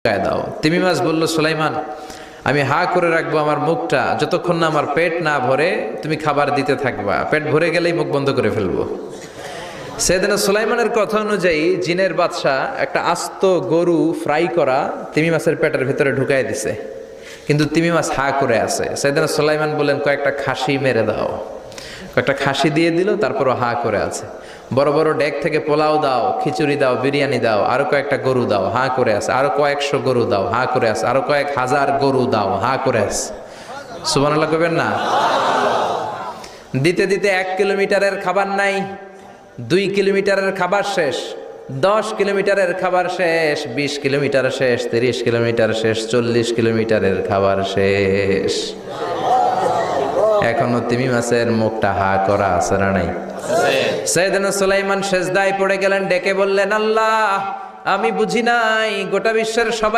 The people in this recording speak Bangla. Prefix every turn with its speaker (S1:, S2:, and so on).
S1: গায়ে দাও। তিমি মাছ বলল, সুলাইমান আমি হা করে রাখবো আমার মুখটা যতক্ষণ না আমার পেট না ভরে তুমি খাবার দিতে থাকবা, পেট ভরে গেলেই মুখ বন্ধ করে ফেলবো। সেদিন সুলাইমানের কথা অনুযায়ী জিনের বাদশা একটা আস্ত গরু ফ্রাই করা তিমি মাছের পেটের ভিতরে ঢুকাই দিছে, কিন্তু তিমি মাছ হা করে আছে। সেদিন সুলাইমান বললেন, কয়েকটা খাসি মেরে দাও। কয়েকটা খাসি দিয়ে দিল, তারপরও হা করে আছে। বড় বড় ডেক থেকে পোলাও দাও, খিচুড়ি দাও, বিরিয়ানি দাও, আরো কয়েকটা গরু দাও, হা করে আছে। আরো কয়েকশো গরু দাও, হা করে আছে। আরো কয়েক হাজার গরু দাও, হা করে আছে। সুবহানাল্লাহ কইবেন না? দিতে দিতে 1 কিলোমিটারের খাবার নাই, 2 কিলোমিটারের খাবার শেষ, 10 কিলোমিটারের খাবার শেষ, 20 কিলোমিটার শেষ, 30 কিলোমিটার শেষ, 40 কিলোমিটারের খাবার শেষ। এখনো তিমি মাছের মুখটা হা করা আছে না নাই? সাইয়েদনা সুলাইমান সেজদায় পড়ে গেলেন, ডেকে বললেন, আল্লাহ আমি বুঝি নাই গোটা বিশ্বের সবাই